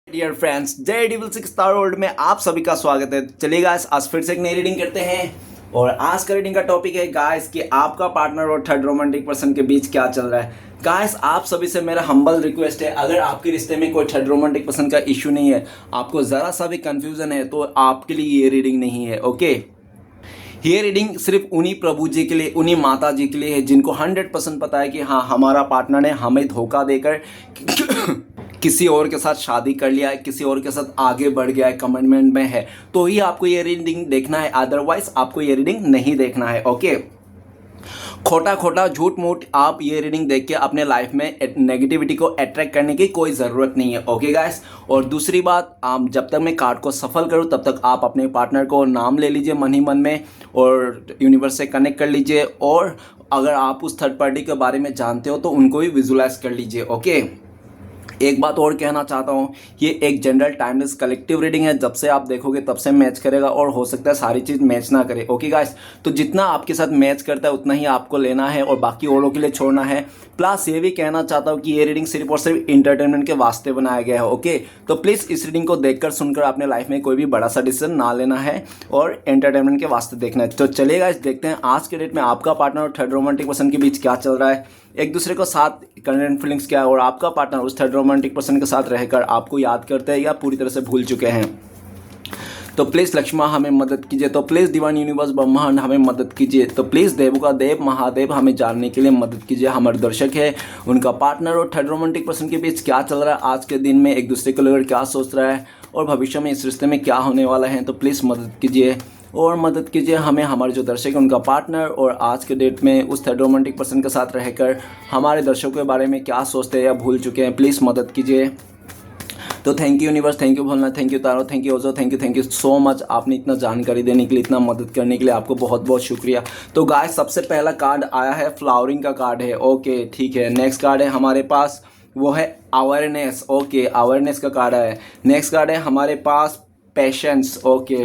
Dear friends, जय डिविल six star world में आप सभी का स्वागत है। चलिए गाइस, आज फिर से एक नई रीडिंग करते हैं और आज का रीडिंग का टॉपिक है गाइस कि आपका पार्टनर और थर्ड रोमांटिक पर्सन के बीच क्या चल रहा है। गाइस, आप सभी से मेरा हम्बल रिक्वेस्ट है, अगर आपके रिश्ते में कोई थर्ड रोमांटिक पर्सन का इशू नहीं है, आपको ज़रा सा भी कन्फ्यूज़न है, तो आपके लिए ये रीडिंग नहीं है। ओके, ये रीडिंग सिर्फ उन्हीं प्रभु जी के लिए, उन्हीं माता जी के लिए है जिनको 100% पता है कि हाँ, हमारा पार्टनर ने हमें धोखा देकर किसी और के साथ शादी कर लिया है, किसी और के साथ आगे बढ़ गया है, कमिटमेंट में है, तो ही आपको ये रीडिंग देखना है। अदरवाइज आपको ये रीडिंग नहीं देखना है। ओके, खोटा खोटा झूठ मूठ आप ये रीडिंग देख के अपने लाइफ में नेगेटिविटी को अट्रैक्ट करने की कोई ज़रूरत नहीं है। ओके गाइस, और दूसरी बात, आप जब तक मैं कार्ड को सफल करूं तब तक आप अपने पार्टनर को नाम ले लीजिए मन ही मन में और यूनिवर्स से कनेक्ट कर लीजिए, और अगर आप उस थर्ड पार्टी के बारे में जानते हो तो उनको भी विजुलाइज कर लीजिए। ओके, एक बात और कहना चाहता हूँ, ये एक जनरल टाइमलेस कलेक्टिव रीडिंग है। जब से आप देखोगे तब से मैच करेगा और हो सकता है सारी चीज़ मैच ना करे। ओके गाइस, तो जितना आपके साथ मैच करता है उतना ही आपको लेना है और बाकी औरों के लिए छोड़ना है। प्लस ये भी कहना चाहता हूँ कि ये रीडिंग सिर्फ और सिर्फ इंटरटेनमेंट के वास्ते बनाया गया है। ओके, तो प्लीज़ इस रीडिंग को देखकर सुनकर अपने लाइफ में कोई भी बड़ा सा डिसीजन ना लेना है और एंटरटेनमेंट के वास्ते देखना है। तो चलिए गाइस, देखते हैं आज के डेट में आपका पार्टनर और थर्ड रोमांटिक पर्सन के बीच क्या चल रहा है, एक दूसरे को साथ करंट फीलिंग्स क्या है, और आपका पार्टनर उस थर्ड रोमांटिक पर्सन के साथ रहकर आपको याद करते हैं या पूरी तरह से भूल चुके हैं। तो प्लीज़ लक्ष्मा हमें मदद कीजिए, तो प्लीज़ डिवाइन यूनिवर्स ब्रह्मांड हमें मदद कीजिए, तो प्लीज़ देवों का देव महादेव हमें जानने के लिए मदद कीजिए। हमारे दर्शक है, उनका पार्टनर और थर्ड रोमांटिक पर्सन के बीच क्या चल रहा है, आज के दिन में एक दूसरे को लेकर क्या सोच रहा है और भविष्य में इस रिश्ते में क्या होने वाला है। तो प्लीज़ मदद कीजिए और मदद कीजिए हमें, हमारे जो दर्शक हैं उनका पार्टनर और आज के डेट में उस थर्ड रोमांटिक पर्सन के साथ रहकर हमारे दर्शकों के बारे में क्या सोचते हैं या भूल चुके हैं। प्लीज़ मदद कीजिए। तो thank you universe, thank you भोलना, थैंक यू तारो, थैंक यू ओजो, थैंक यू सो मच। आपने इतना जानकारी देने के लिए, इतना मदद करने के लिए आपको बहुत बहुत शुक्रिया। तो गाइस, सबसे पहला कार्ड आया है फ्लावरिंग का कार्ड है। ओके ठीक है, नेक्स्ट कार्ड है हमारे पास, वो है अवेयरनेस। ओके, अवेयरनेस का कार्ड है। नेक्स्ट कार्ड है हमारे पास patience. Okay,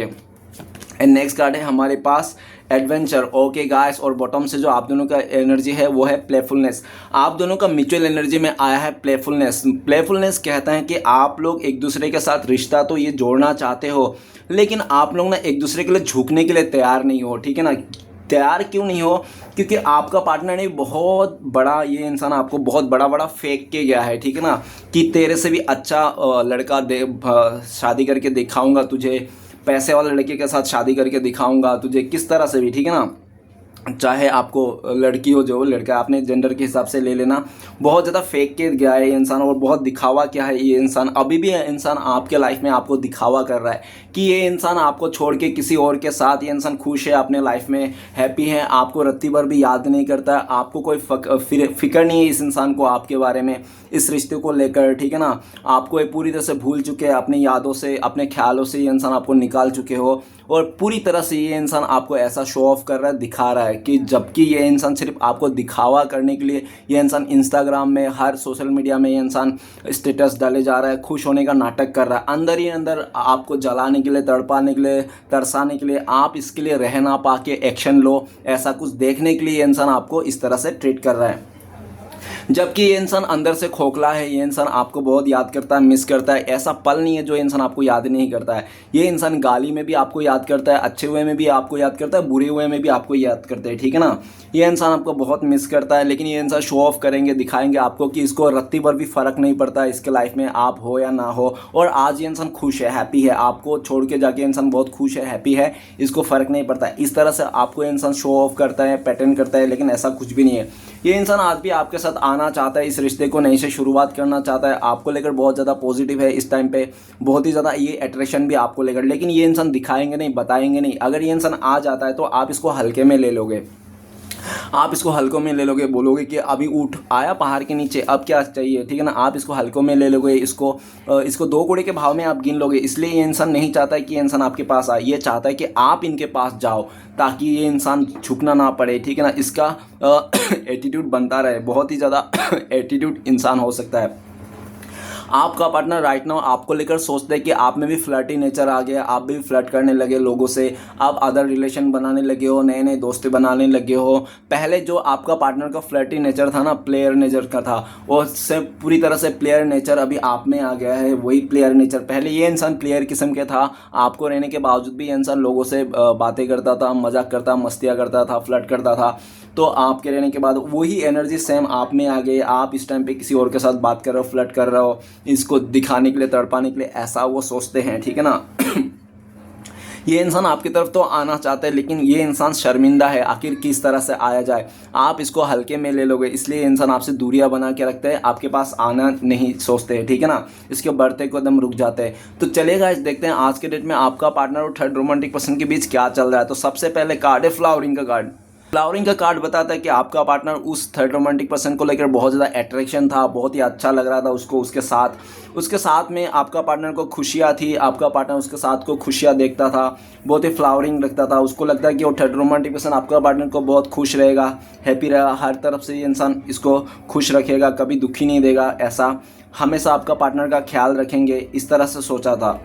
and next card है हमारे पास एडवेंचर। ओके गाइस, और बॉटम से जो आप दोनों का एनर्जी है वो है प्लेफुलनेस। आप दोनों का म्यूचुअल एनर्जी में आया है प्लेफुलनेस। प्लेफुलनेस कहता है कि आप लोग एक दूसरे के साथ रिश्ता तो ये जोड़ना चाहते हो, लेकिन आप लोग ना एक दूसरे के लिए झुकने के लिए तैयार नहीं हो। ठीक है ना, तैयार क्यों नहीं हो? क्योंकि आपका पार्टनर ने बहुत बड़ा, ये इंसान आपको बहुत बड़ा बड़ा फेंक के गया है। ठीक है ना, कि तेरे से भी अच्छा लड़का दे, शादी करके दिखाऊंगा तुझे, पैसे वाले लड़के के साथ शादी करके दिखाऊंगा तुझे, किस तरह से भी। ठीक है ना, चाहे आपको लड़की हो जो लड़का, आपने जेंडर के हिसाब से ले लेना। बहुत ज़्यादा फेंक के गया है ये इंसान और बहुत दिखावा क्या है ये इंसान। अभी भी ये इंसान आपके लाइफ में आपको दिखावा कर रहा है कि ये इंसान आपको छोड़ के किसी और के साथ, ये इंसान खुश है अपने लाइफ में, हैप्पी है, आपको रत्ती भर भी याद नहीं करता है, आपको कोई फिक्र नहीं है इस इंसान को आपके बारे में, इस रिश्ते को लेकर। ठीक है ना, आपको ये पूरी तरह से भूल चुके हैं, अपनी यादों से, अपने ख्यालों से ये इंसान आपको निकाल चुके हो, और पूरी तरह से ये इंसान आपको ऐसा शो ऑफ कर रहा है, दिखा रहा है कि जबकि ये इंसान सिर्फ आपको दिखावा करने के लिए, ये इंसान इंस्टाग्राम में, हर सोशल मीडिया में ये इंसान स्टेटस डाले जा रहा है, खुश होने का नाटक कर रहा है, अंदर ही अंदर आपको जलाने के लिए, तड़पाने के लिए, तरसाने के लिए, आप इसके लिए रह ना पा के एक्शन लो, ऐसा कुछ देखने के लिए ये इंसान आपको इस तरह से ट्रीट कर रहा है। जबकि ये इंसान अंदर से खोखला है, ये इंसान आपको बहुत याद करता है, मिस करता है। ऐसा पल नहीं है जो इंसान आपको याद नहीं करता है। ये इंसान गाली में भी आपको याद करता है, अच्छे हुए में भी आपको याद करता है, बुरे हुए में भी आपको याद करता है। ठीक है ना, ये इंसान आपको बहुत मिस करता है, लेकिन ये इंसान शो ऑफ करेंगे, दिखाएंगे आपको कि इसको रत्ती भर भी फ़र्क नहीं पड़ता है इसके लाइफ में आप हो या ना हो। और आज ये इंसान खुश है, हैप्पी है, आपको छोड़ के जाके इंसान बहुत खुश है, हैप्पी है, इसको फ़र्क नहीं पड़ता है। इस तरह से आपको ये इंसान शो ऑफ करता है, पैटर्न करता है, लेकिन ऐसा कुछ भी नहीं है। ये इंसान आज भी आपके साथ आना चाहता है, इस रिश्ते को नई से शुरुआत करना चाहता है, आपको लेकर बहुत ज़्यादा पॉजिटिव है इस टाइम पे, बहुत ही ज़्यादा ये अट्रैक्शन भी आपको लेकर, लेकिन ये इंसान दिखाएंगे नहीं, बताएंगे नहीं। अगर ये इंसान आ जाता है तो आप इसको हल्के में ले लोगे, आप इसको हल्कों में ले लोगे, बोलोगे कि अभी उठ आया पहाड़ के नीचे, अब क्या चाहिए। ठीक है ना, आप इसको हल्कों में ले लोगे, इसको दो कौड़े के भाव में आप गिन लोगे। इसलिए ये इंसान नहीं चाहता है कि ये इंसान आपके पास आए, ये चाहता है कि आप इनके पास जाओ ताकि ये इंसान झुकना ना पड़े। ठीक है ना, इसका एटीट्यूड बनता रहे, बहुत ही ज़्यादा एटीट्यूड इंसान हो सकता है। आपका पार्टनर राइट नाउ आपको लेकर सोचता है कि आप में भी फ्लर्टी नेचर आ गया, आप भी फ्लर्ट करने लगे लोगों से, आप अदर रिलेशन बनाने लगे हो, नए नए दोस्ती बनाने लगे हो। पहले जो आपका पार्टनर का फ्लर्टी नेचर था ना, प्लेयर नेचर का था, वो से पूरी तरह से प्लेयर नेचर अभी आप में आ गया है। वही प्लेयर नेचर, पहले ये इंसान प्लेयर किस्म के था, आपको रहने के बावजूद भी ये इंसान लोगों से बातें करता था, मजाक करता, मस्तियाँ करता था, फ्लर्ट करता था। तो आपके रहने के बाद वही एनर्जी सेम आप में आ गई। आप इस टाइम पे किसी और के साथ बात कर रहे हो, फ्लर्ट कर रहे हो, इसको दिखाने के लिए, तड़पाने के लिए, ऐसा वो सोचते हैं, ठीक है ना। ये इंसान आपकी तरफ तो आना चाहता है, लेकिन ये इंसान शर्मिंदा है, आखिर किस तरह से आया जाए। आप इसको हल्के में ले लोगे, इसलिए इंसान आपसे दूरियां बना के रखते हैं, आपके पास आना नहीं सोचते हैं, ठीक है ना। इसके बढ़ते को एकदम रुक जाते हैं। तो चलेगा, देखते हैं आज के डेट में आपका पार्टनर और थर्ड रोमांटिक पर्सन के बीच क्या चल रहा है। तो सबसे पहले कार्ड है फ्लावरिंग का कार्ड। फ्लावरिंग का कार्ड बताता है कि आपका पार्टनर उस थर्ड रोमांटिक पर्सन को लेकर बहुत ज़्यादा अट्रैक्शन था, बहुत ही अच्छा लग रहा था उसको, उसके साथ में आपका पार्टनर को खुशियाँ थी, आपका पार्टनर उसके साथ को खुशियाँ देखता था, बहुत ही फ्लावरिंग लगता था। उसको लगता है कि वो थर्ड रोमांटिक पर्सन आपका पार्टनर को बहुत खुश रहेगा, हैप्पी रहेगा, हर तरफ से ये इंसान इसको खुश रखेगा, कभी दुखी नहीं देगा, ऐसा हमेशा आपका पार्टनर का ख्याल रखेंगे, इस तरह से सोचा था।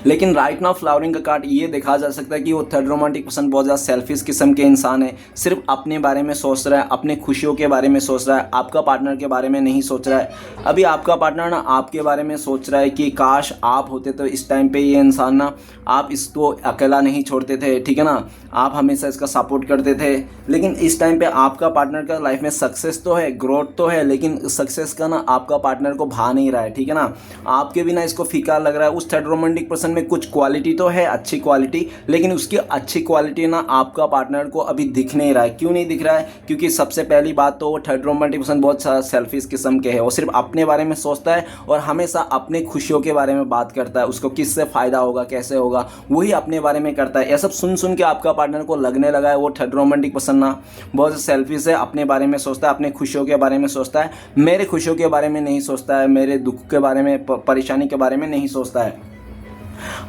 लेकिन राइट नाउ फ्लावरिंग का कार्ड ये देखा जा सकता है कि वो थर्ड रोमांटिक पर्सन बहुत ज़्यादा सेल्फिश किस्म के इंसान है, सिर्फ अपने बारे में सोच रहा है, अपने खुशियों के बारे में सोच रहा है, आपका पार्टनर के बारे में नहीं सोच रहा है। अभी आपका पार्टनर ना आपके बारे में सोच रहा है कि काश आप होते तो इस टाइम पे ये इंसान ना, आप इसको अकेला नहीं छोड़ते थे, ठीक है ना, आप हमेशा इसका सपोर्ट करते थे। लेकिन इस टाइम पे आपका पार्टनर का लाइफ में सक्सेस तो है, ग्रोथ तो है, लेकिन सक्सेस का ना आपका पार्टनर को भा नहीं रहा है, ठीक है ना। आपके बिना इसको फीका लग रहा है। उस थर्ड रोमांटिक पर्सन में कुछ क्वालिटी तो है, अच्छी क्वालिटी, लेकिन उसकी अच्छी क्वालिटी ना आपका पार्टनर को अभी दिख नहीं रहा है। क्यों नहीं दिख रहा है? क्योंकि सबसे पहली बात तो वो थर्ड रोमांटिक पर्सन बहुत सेल्फिश किस्म के है, वो सिर्फ अपने बारे में सोचता है और हमेशा अपने खुशियों के बारे में बात करता है, उसको किससे फ़ायदा होगा, कैसे होगा, वही अपने बारे में करता है। यह सब सुन सुन के आपका पार्टनर को लगने लगा है वो थर्ड रोमांटिक पर्सन ना बहुत सेल्फिश है, अपने बारे में सोचता है, अपने खुशियों के बारे में सोचता है, मेरे खुशियों के बारे में नहीं सोचता है, मेरे दुख के बारे में, परेशानी के बारे में नहीं सोचता है।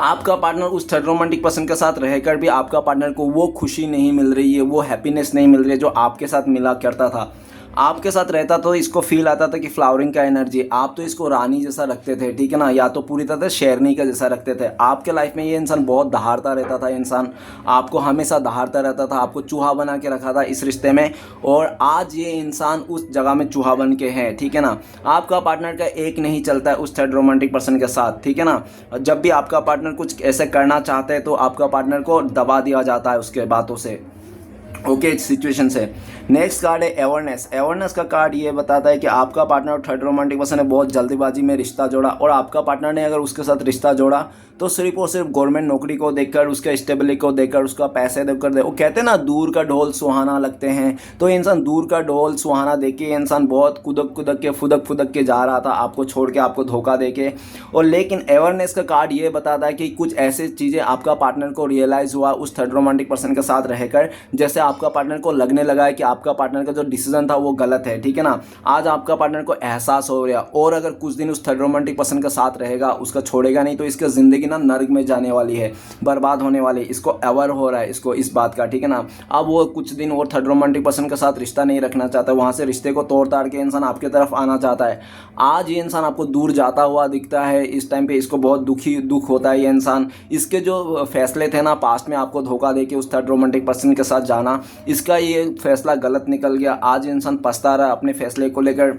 आपका पार्टनर उस थर्ड रोमांटिक पर्सन के साथ रहकर भी आपका पार्टनर को वो खुशी नहीं मिल रही है, वो हैप्पीनेस नहीं मिल रही है जो आपके साथ मिला करता था। आपके साथ रहता तो इसको फील आता था कि फ्लावरिंग का एनर्जी, आप तो इसको रानी जैसा रखते थे, ठीक है ना, या तो पूरी तरह से शेरनी का जैसा रखते थे। आपके लाइफ में ये इंसान बहुत दहाड़ता रहता था, इंसान आपको हमेशा दहाड़ता रहता था, आपको चूहा बना के रखा था इस रिश्ते में, और आज ये इंसान उस जगह में चूहा बन के है, ठीक है ना। आपका पार्टनर का एक नहीं चलता है उस थर्ड रोमांटिक पर्सन के साथ, ठीक है ना। जब भी आपका पार्टनर कुछ ऐसे करना चाहते हैं तो आपका पार्टनर को दबा दिया जाता है उसके बातों से, ओके, सिचुएशन से। नेक्स्ट कार्ड है अवेयरनेस। अवेयरनेस का कार्ड ये बताता है कि आपका पार्टनर और थर्ड रोमांटिक पर्सन ने बहुत जल्दीबाजी में रिश्ता जोड़ा, और आपका पार्टनर ने अगर उसके साथ रिश्ता जोड़ा तो सिर्फ और सिर्फ गवर्नमेंट नौकरी को देखकर, उसके स्टेबिलिटी को देखकर, उसका पैसे देखकर वो कहते हैं ना दूर का ढोल सुहाना लगते हैं, तो इंसान दूर का ढोल सुहाना देख के इंसान बहुत कुदक कुदक के फुदक फुदक के जा रहा था आपको छोड़ के, आपको धोखा दे के। और लेकिन अवेयरनेस का कार्ड ये बताता है कि कुछ ऐसी चीज़ें आपका पार्टनर को रियलाइज़ हुआ उस थर्ड रोमांटिक पर्सन के साथ रहकर, जैसे आपका पार्टनर को लगने लगा है कि आपका पार्टनर का जो डिसीजन था वो गलत है, ठीक है ना। आज आपका पार्टनर को एहसास हो रहा, और अगर कुछ दिन उस थर्ड रोमांटिक पर्सन के साथ रहेगा, उसका छोड़ेगा नहीं, तो इसकी ज़िंदगी ना नर्क में जाने वाली है, बर्बाद होने वाली, इसको अवेयर हो रहा है इसको इस बात का, ठीक है ना। अब वो कुछ दिन और थर्ड रोमांटिक पर्सन के साथ रिश्ता नहीं रखना चाहता, वहाँ से रिश्ते को तोड़ ताड़ के इंसान आपकी तरफ आना चाहता है। आज ये इंसान आपको दूर जाता हुआ दिखता है, इस टाइम पे इसको बहुत दुख होता है। ये इंसान, इसके जो फैसले थे ना पास्ट में आपको धोखा दे के उस थर्ड रोमांटिक पर्सन के साथ जाना, इसका ये फैसला गलत निकल गया। आज इंसान पछता रहा अपने फैसले को लेकर।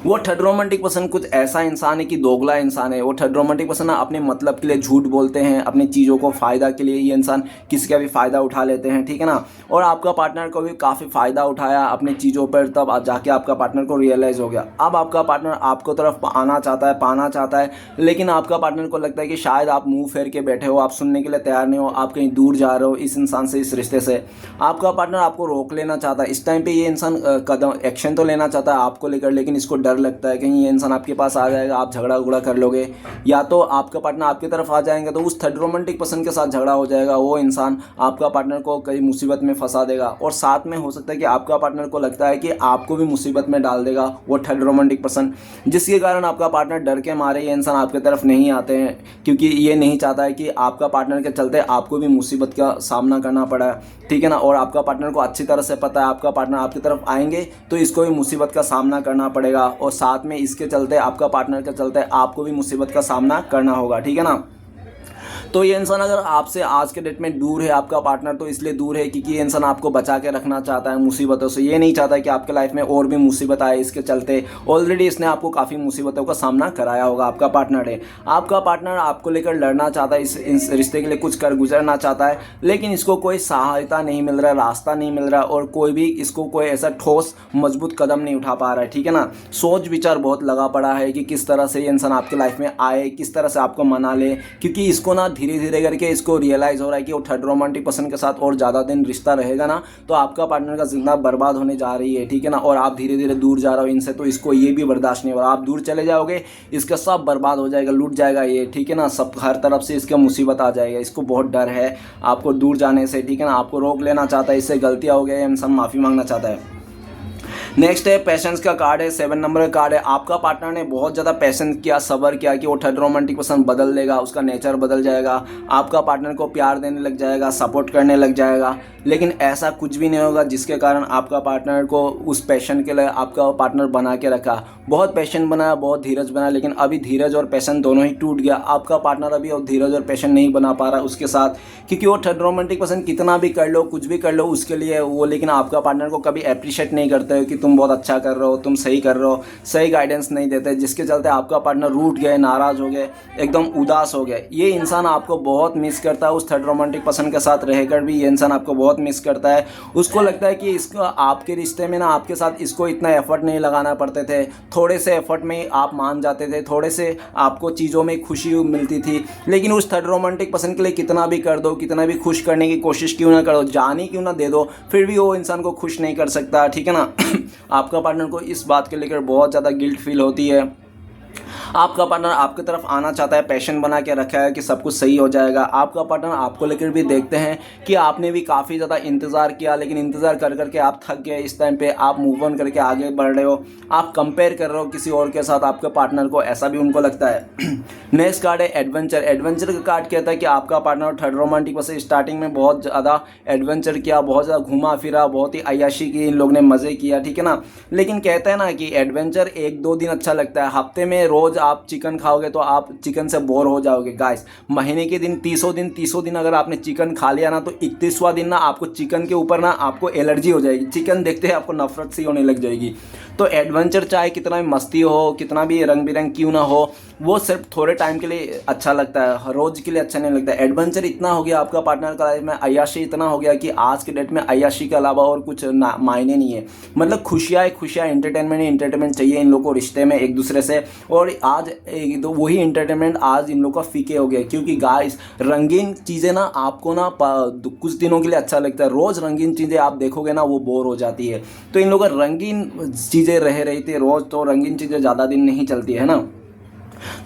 वो थर्ड रोमांटिक पर्सन कुछ ऐसा इंसान है कि दोगला इंसान है। वो थर्ड रोमांटिक पर्सन अपने मतलब के लिए झूठ बोलते हैं, अपनी चीज़ों को फ़ायदा के लिए ये इंसान किसी का भी फ़ायदा उठा लेते हैं, ठीक है ना। और आपका पार्टनर को भी काफ़ी फ़ायदा उठाया अपने चीज़ों पर, तब जाके आपका पार्टनर को रियलाइज़ हो गया। अब आपका पार्टनर आपको तरफ आना चाहता है, पाना चाहता है, लेकिन आपका पार्टनर को लगता है कि शायद आप मुँह फेर के बैठे हो, आप सुनने के लिए तैयार नहीं हो, आप कहीं दूर जा रहे हो इस इंसान से, इस रिश्ते से। आपका पार्टनर आपको रोक लेना चाहता है। इस टाइम पर ये इंसान कदम एक्शन तो लेना चाहता है आपको लेकर, लेकिन इसको डर लगता है कहीं ये इंसान आपके पास आ जाएगा, आप झगड़ा उगड़ा कर लोगे, या तो आपका पार्टनर आपकी तरफ आ जाएंगे तो उस थर्ड रोमांटिक पर्सन के साथ झगड़ा हो जाएगा, वो इंसान आपका पार्टनर को कई मुसीबत में फंसा देगा। और साथ में हो सकता है कि आपका पार्टनर को लगता है कि आपको भी मुसीबत में डाल देगा वो थर्ड रोमांटिक पर्सन, जिसके कारण आपका पार्टनर डर के मारे ये इंसान आपकी तरफ नहीं आते हैं, क्योंकि ये नहीं चाहता है कि आपका पार्टनर के चलते आपको भी मुसीबत का सामना करना पड़ा है, ठीक है ना। और आपका पार्टनर को अच्छी तरह से पता है आपका पार्टनर आपकी तरफ आएंगे तो इसको भी मुसीबत का सामना करना पड़ेगा। जाएगा और साथ में इसके चलते, आपका पार्टनर के चलते आपको भी मुसीबत का सामना करना होगा, ठीक है ना। तो ये इंसान अगर आपसे आज के डेट में दूर है, आपका पार्टनर, तो इसलिए दूर है क्योंकि ये इंसान आपको बचा के रखना चाहता है मुसीबतों से। ये नहीं चाहता कि आपके लाइफ में और भी मुसीबत आए इसके चलते। ऑलरेडी इसने आपको काफ़ी मुसीबतों का सामना कराया होगा, आपका पार्टनर है। आपका पार्टनर आपको लेकर लड़ना चाहता है, इस रिश्ते के लिए कुछ कर गुजरना चाहता है, लेकिन इसको कोई सहायता नहीं मिल रहा, रास्ता नहीं मिल रहा और कोई भी इसको कोई ऐसा ठोस मजबूत कदम नहीं उठा पा रहा है, ठीक है ना। सोच विचार बहुत लगा पड़ा है कि किस तरह से ये इंसान आपके लाइफ में आए, किस तरह से आपको मना ले, क्योंकि इसको ना धीरे धीरे करके इसको रियलाइज हो रहा है कि वो थर्ड रोमांटिक पर्सन के साथ और ज़्यादा दिन रिश्ता रहेगा ना तो आपका पार्टनर का जिंदगी बर्बाद होने जा रही है, ठीक है ना। और आप धीरे धीरे दूर जा रहे हो इनसे, तो इसको ये भी बर्दाश्त नहीं हो रहा। आप दूर चले जाओगे, इसका सब बर्बाद हो जाएगा, लूट जाएगा ये, ठीक है ना। सब हर तरफ से इसका मुसीबत आ जाएगा। इसको बहुत डर है आपको दूर जाने से, ठीक है ना। आपको रोक लेना चाहता है, इससे गलतियाँ हो गई, इंसान माफ़ी मांगना चाहता है। नेक्स्ट है पेशेंस का कार्ड है, 7 नंबर का कार्ड है। आपका पार्टनर ने बहुत ज़्यादा पेशेंस किया, सब्र किया कि वो थर्ड रोमांटिक पर्सन बदल देगा, उसका नेचर बदल जाएगा, आपका पार्टनर को प्यार देने लग जाएगा, सपोर्ट करने लग जाएगा। लेकिन ऐसा कुछ भी नहीं होगा जिसके कारण आपका पार्टनर को उस पैशन के लिए आपका पार्टनर बना के रखा। बहुत पैशन बनाया, बहुत धीरज बनाया, लेकिन अभी धीरज और पैशन दोनों ही टूट गया। आपका पार्टनर अभी और धीरज और पैशन नहीं बना पा रहा उसके साथ, क्योंकि वो थर्ड रोमांटिक पर्सन कितना भी कर लो, कुछ भी कर लो उसके लिए वो, लेकिन आपका पार्टनर को कभी अप्रिशिएट नहीं करते हो कि तुम बहुत अच्छा कर रहे हो, तुम सही कर रहे हो, सही गाइडेंस नहीं देते, जिसके चलते आपका पार्टनर रूठ गए, नाराज़ हो गए, एकदम उदास हो गए। ये इंसान आपको बहुत मिस करता है। उस थर्ड रोमांटिक पर्सन के साथ रहकर भी ये इंसान आपको बहुत मिस करता है। उसको लगता है कि इसका आपके रिश्ते में ना आपके साथ इसको इतना एफर्ट नहीं लगाना पड़ते थे, थोड़े से एफर्ट में आप मान जाते थे, थोड़े से आपको चीज़ों में खुशी मिलती थी। लेकिन उस थर्ड रोमांटिक पर्सन के लिए कितना भी कर दो, कितना भी खुश करने की कोशिश क्यों ना करो, जान ही क्यों ना दे दो, फिर भी वो इंसान को खुश नहीं कर सकता, ठीक है ना। आपका पार्टनर को इस बात के लेकर बहुत ज़्यादा गिल्ट फील होती है। आपका पार्टनर आपकी तरफ आना चाहता है, पैशन बना के रखा है कि सब कुछ सही हो जाएगा। आपका पार्टनर आपको लेकर भी देखते हैं कि आपने भी काफ़ी ज़्यादा इंतज़ार किया, लेकिन इंतज़ार कर करके आप थक गए। इस टाइम पे आप मूव ऑन करके आगे बढ़ रहे हो, आप कंपेयर कर रहे हो किसी और के साथ आपके पार्टनर को, ऐसा भी उनको लगता है। नेक्स्ट कार्ड है एडवेंचर। एडवेंचर का कार्ड कहता है कि आपका partner third romantic person starting में बहुत ज़्यादा एडवेंचर किया, बहुत ज़्यादा घूमा फिरा, बहुत ही अय्याशी की, इन लोग ने मज़े किया, ठीक है ना। लेकिन कहते हैं ना कि एडवेंचर 1-2 दिन अच्छा लगता है, हफ्ते में रोज़ आप चिकन खाओगे तो आप चिकन से बोर हो जाओगे गाइस। महीने के दिन 30 दिन अगर आपने चिकन खा लिया ना तो 31वां दिन ना आपको चिकन के ऊपर ना आपको एलर्जी हो जाएगी, चिकन देखते ही आपको नफरत सी होने लग जाएगी। तो एडवेंचर चाहे कितना भी मस्ती हो, कितना भी रंग बिरंग क्यों ना हो, वो सिर्फ थोड़े टाइम के लिए अच्छा लगता है, रोज के लिए अच्छा नहीं लगता। एडवेंचर इतना हो गया आपका पार्टनर का लाइफ में, अय्याशी इतना हो गया कि आज के डेट में अय्याशी के अलावा और कुछ मायने नहीं है। मतलब खुशियाँ एंटरटेनमेंट चाहिए इन लोगों को रिश्ते में एक दूसरे से, और आज तो वही एंटरटेनमेंट आज इन लोगों का फीके हो गया। क्योंकि गाइस रंगीन चीज़ें ना आपको ना कुछ दिनों के लिए अच्छा लगता है, रोज़ रंगीन चीज़ें आप देखोगे ना वो बोर हो जाती है। तो इन लोगों का रंगीन चीज़ें रह रही थी रोज़, तो रंगीन चीज़ें ज़्यादा दिन नहीं चलती है ना।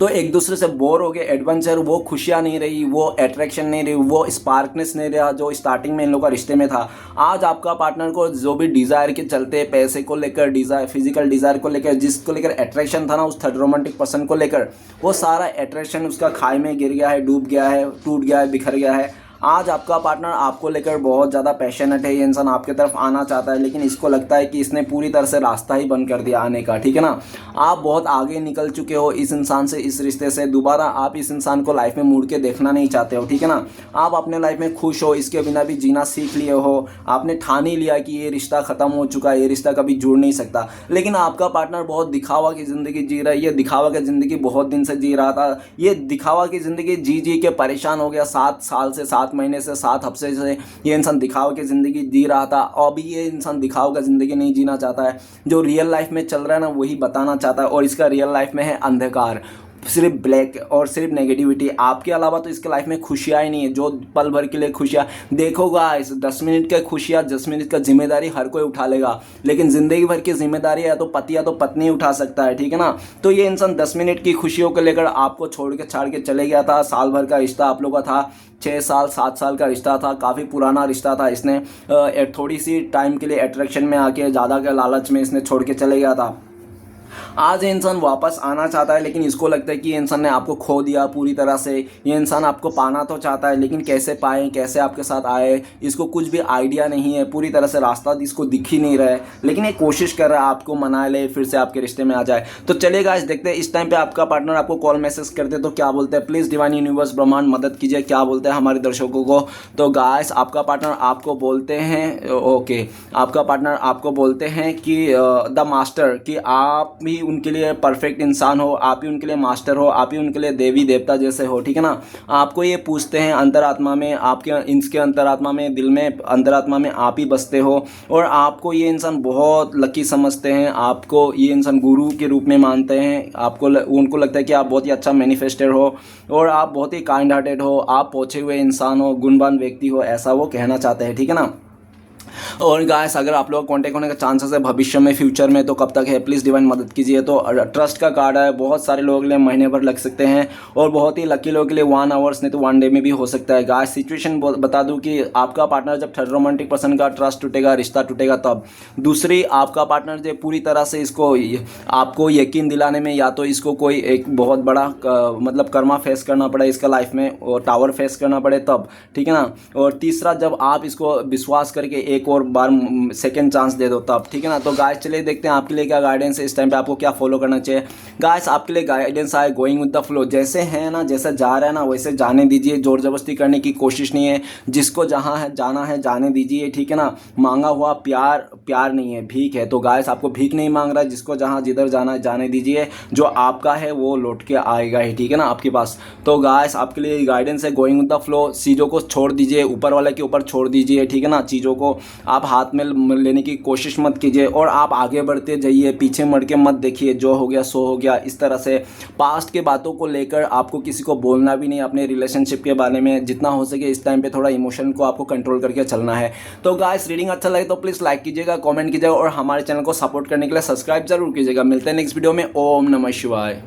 तो एक दूसरे से बोर हो गए। एडवेंचर वो खुशियाँ नहीं रही, वो अट्रैक्शन नहीं रही, वो स्पार्कनेस नहीं रहा जो स्टार्टिंग में इन लोगों का रिश्ते में था। आज आपका पार्टनर को जो भी डिज़ायर के चलते, पैसे को लेकर डिज़ायर, फिजिकल डिज़ायर को लेकर, जिसको लेकर अट्रैक्शन था ना उस थर्ड रोमांटिक पर्सन को लेकर, वो सारा अट्रैक्शन उसका खाई में गिर गया है, डूब गया है, टूट गया है, बिखर गया है। आज आपका पार्टनर आपको लेकर बहुत ज़्यादा पैशनेट है, ये इंसान आपके तरफ आना चाहता है, लेकिन इसको लगता है कि इसने पूरी तरह से रास्ता ही बंद कर दिया आने का, ठीक है ना। आप बहुत आगे निकल चुके हो इस इंसान से, इस रिश्ते से, दोबारा आप इस इंसान को लाइफ में मुड़ के देखना नहीं चाहते हो, ठीक है ना। आप अपने लाइफ में खुश हो, इसके बिना भी जीना सीख लिए हो, आपने ठान ही लिया कि ये रिश्ता ख़त्म हो चुका है, ये रिश्ता कभी जुड़ नहीं सकता। लेकिन आपका पार्टनर बहुत दिखावा की ज़िंदगी जी रहा है, ये दिखावा की ज़िंदगी बहुत दिन से जी रहा था, ये दिखावा की ज़िंदगी जी के परेशान हो गया। 7 साल से, 7 महीने से, 7 हफ्ते से ये इंसान दिखावे की ज़िंदगी जी रहा था। अभी ये इंसान दिखावे का ज़िंदगी नहीं जीना चाहता है, जो रियल लाइफ में चल रहा है ना वही बताना चाहता है। और इसका रियल लाइफ में है अंधकार, सिर्फ ब्लैक और सिर्फ नेगेटिविटी। आपके अलावा तो इसके लाइफ में खुशियाँ ही नहीं है, जो पल भर के लिए खुशियाँ देखो गाइस। 10 मिनट का खुशियाँ, 10 मिनट का जिम्मेदारी हर कोई उठा लेगा, लेकिन ज़िंदगी भर की जिम्मेदारी या तो पति या तो पत्नी उठा सकता है, ठीक है ना। तो ये इंसान 10 मिनट की खुशियों को लेकर आपको छोड़ के छाड़ के चले गया था। साल भर का रिश्ता आप लोगों का था, 6 साल 7 साल का रिश्ता था, काफ़ी पुराना रिश्ता था। इसने थोड़ी सी टाइम के लिए अट्रैक्शन में आके, ज़्यादा के लालच में इसने छोड़ के चले गया था। आज ये इंसान वापस आना चाहता है, लेकिन इसको लगता है कि ये इंसान ने आपको खो दिया पूरी तरह से। ये इंसान आपको पाना तो चाहता है, लेकिन कैसे पाए, कैसे आपके साथ आए, इसको कुछ भी आइडिया नहीं है। पूरी तरह से रास्ता इसको दिख ही नहीं रहा है, लेकिन ये कोशिश कर रहा है आपको मना ले, फिर से आपके रिश्ते में आ जाए। तो चलिए गाइस देखते हैं इस टाइम पे आपका पार्टनर आपको कॉल मैसेज करते तो क्या बोलते हैं। प्लीज़ डिवाइन यूनिवर्स ब्रह्मांड मदद कीजिए, क्या बोलते हैं हमारे दर्शकों को। तो गाइस आपका पार्टनर आपको बोलते हैं, ओके, आपका पार्टनर आपको बोलते हैं कि द मास्टर, कि आप ही उनके लिए परफेक्ट इंसान हो, आप ही उनके लिए मास्टर हो, आप ही उनके लिए देवी देवता जैसे हो, ठीक है ना। आपको ये पूछते हैं अंतरात्मा में, आपके इसके अंतरात्मा में, दिल में अंतरात्मा में आप ही बसते हो, और आपको ये इंसान बहुत लकी समझते हैं, आपको ये इंसान गुरु के रूप में मानते हैं। आपको उनको लगता है कि आप बहुत ही अच्छा मैनिफेस्टर हो, और आप बहुत ही काइंड हार्टेड हो, आप पहुँचे हुए इंसान हो, गुणवान व्यक्ति हो, ऐसा वो कहना चाहते हैं, ठीक है ना। और गाइस अगर आप लोग कांटेक्ट होने का चांसेस है भविष्य में, फ्यूचर में, तो कब तक है, प्लीज़ डिवाइन मदद कीजिए। तो ट्रस्ट का कार्ड है, बहुत सारे लोगों के लिए महीने भर लग सकते हैं, और बहुत ही लकी लोगों के लिए 1 आवर्स नहीं तो 1 डे में भी हो सकता है। गाइस सिचुएशन बता दूं कि आपका पार्टनर जब थर्ड रोमांटिक पर्सन का ट्रस्ट टूटेगा, रिश्ता टूटेगा तब। दूसरी, आपका पार्टनर जो पूरी तरह से इसको आपको यकीन दिलाने में, या तो इसको कोई एक बहुत बड़ा मतलब कर्मा फेस करना पड़े इसका लाइफ में, और टावर फेस करना पड़े तब, ठीक है ना। और तीसरा, जब आप इसको विश्वास करके एक और बार सेकंड चांस दे दो तब, ठीक है ना। तो गाइस चलिए देखते हैं आपके लिए क्या गाइडेंस है इस टाइम पे, आपको क्या फॉलो करना चाहिए। गाइस आपके लिए गाइडेंस आए गोइंग विद द फ्लो, जैसे है ना, जैसे जा रहा है ना वैसे जाने दीजिए, जोर जबरदस्ती करने की कोशिश नहीं है। जिसको जहाँ है जाना है जाने दीजिए, ठीक है ना। मांगा हुआ प्यार प्यार नहीं है, भीख है। तो गाइस आपको भीख नहीं मांग रहा है, जिसको जहाँ जिधर जाना है जाने दीजिए, जो आपका है वो लौट के आएगा ही, ठीक है ना, आपके पास। तो गाइस आपके लिए गाइडेंस है गोइंग विद द फ्लो, चीज़ों को छोड़ दीजिए, ऊपर वाले के ऊपर छोड़ दीजिए, ठीक है ना। चीज़ों को आप हाथ में लेने की कोशिश मत कीजिए, और आप आगे बढ़ते जाइए, पीछे मुड़ के मत देखिए, जो हो गया सो हो गया। इस तरह से पास्ट के बातों को लेकर आपको किसी को बोलना भी नहीं, अपने रिलेशनशिप के बारे में जितना हो सके इस टाइम पे थोड़ा इमोशन को आपको कंट्रोल करके चलना है। तो गाइस रीडिंग अच्छा लगे तो प्लीज़ लाइक कीजिएगा, कमेंट कीजिएगा, और हमारे चैनल को सपोर्ट करने के लिए सब्सक्राइब जरूर कीजिएगा। मिलते हैं नेक्स्ट वीडियो में। ओम नमः शिवाय।